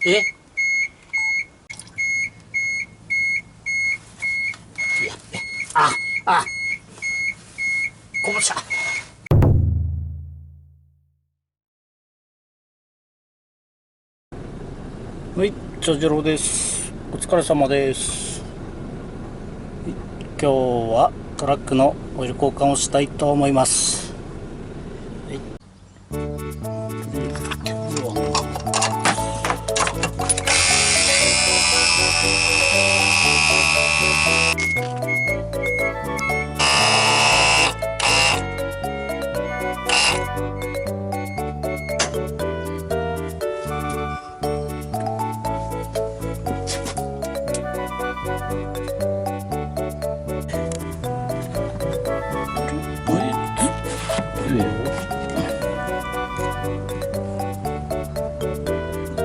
え、やべ、こぼした。はい、ちゃじろうです。お疲れ様です。今日はトラックのオイル交換をしたいと思います。はい、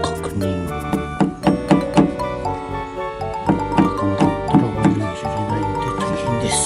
確認。仲間だったらオイル入れないので大変です。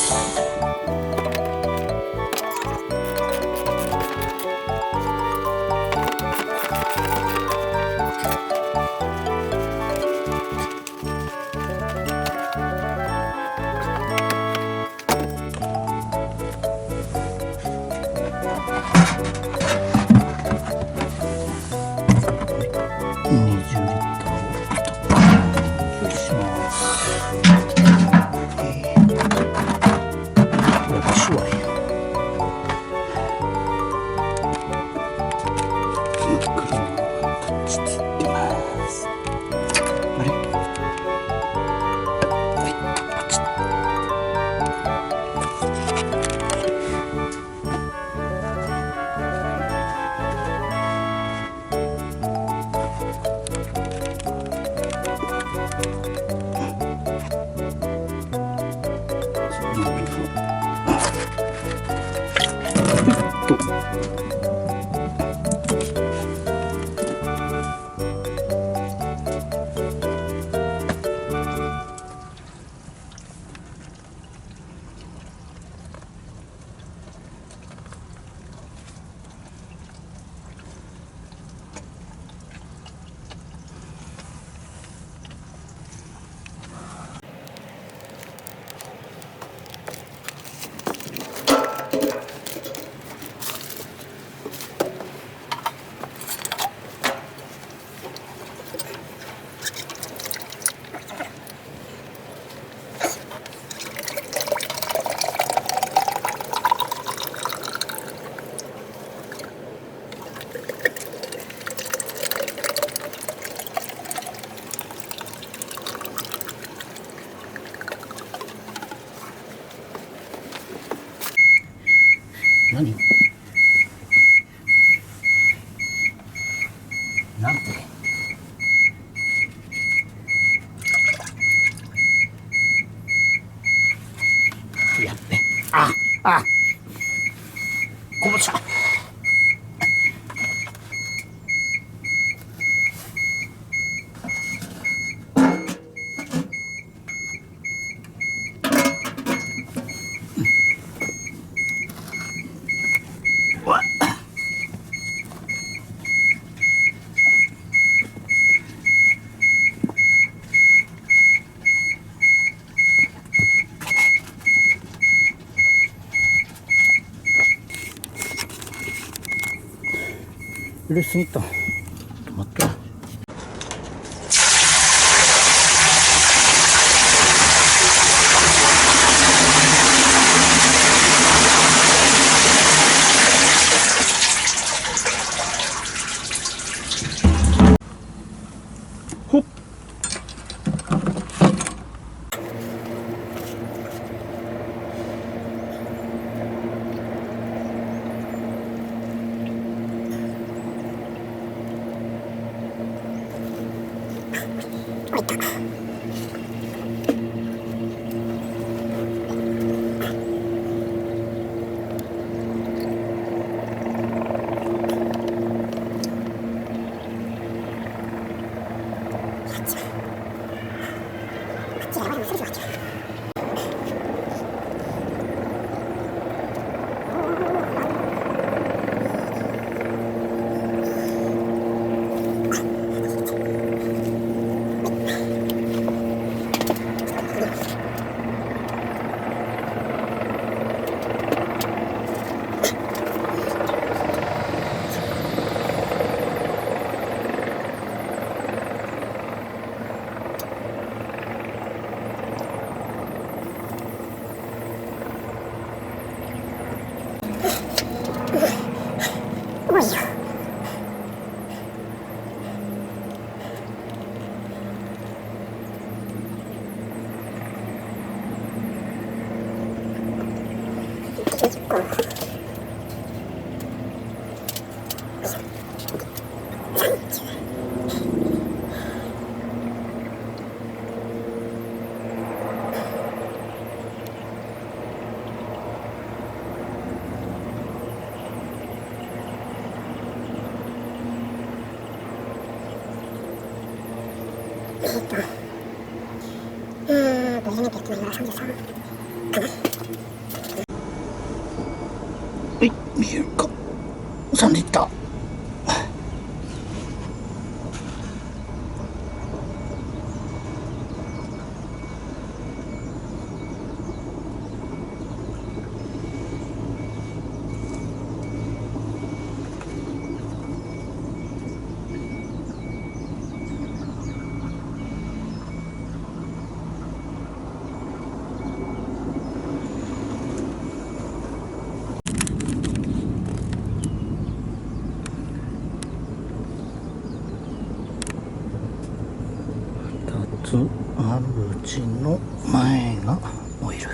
何？なんて？やっべ、こぼした。入れすぎた。待って。ほっ。おいよ。90個。エレメントやってないから33かな。はい、見えるか。3リッター。2つあるうちの前がオイル。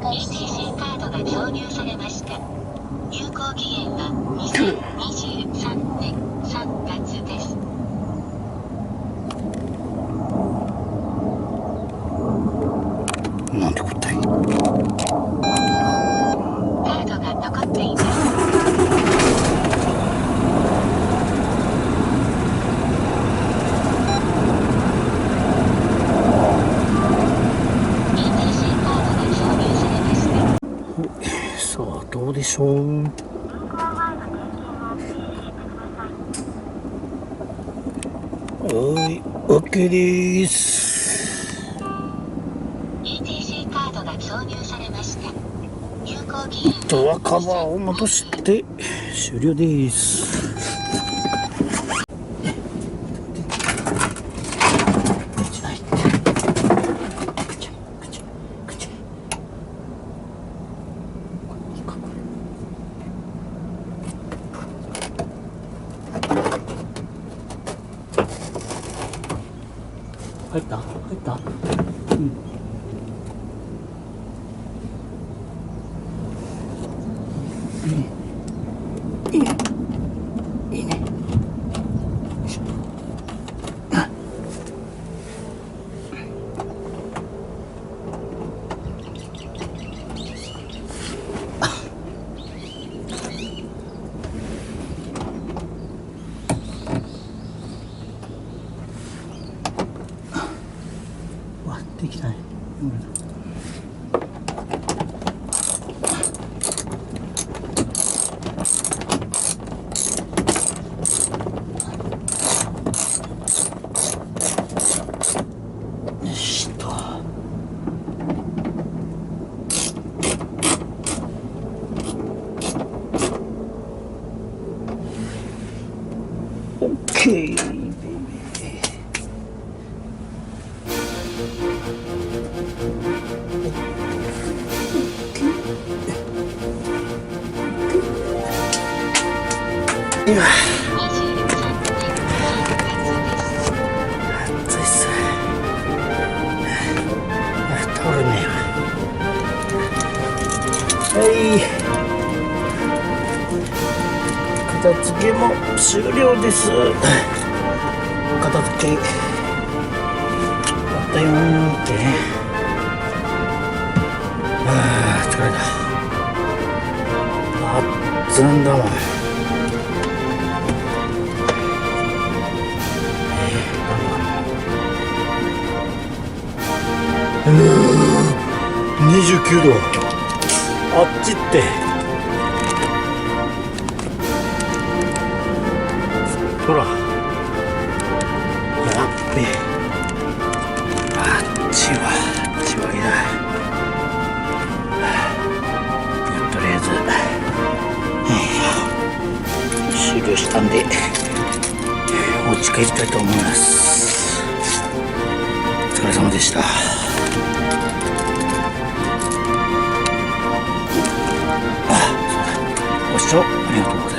ETC カードが挿入されました。有効期限は2023年3月です。なんて答え。カードが残っています。さあどうでしょう。はい、OK です。 ETC カードが挿入されました。有効期限ドアカバーを戻して終了です。入ったうん。いいね。いいね。いいね。よいしょ。できない。よしと。オッケー。今暑いっす。倒れねえわ。はい、片付けも終了です。片付けやったよーって。疲れた。暑んだもん。29度。あっちってほら、やっべえ。あっちは痛い。とりあえず了したんでお家帰りたいと思います。お疲れ様でした。ご視聴ありがとうございました。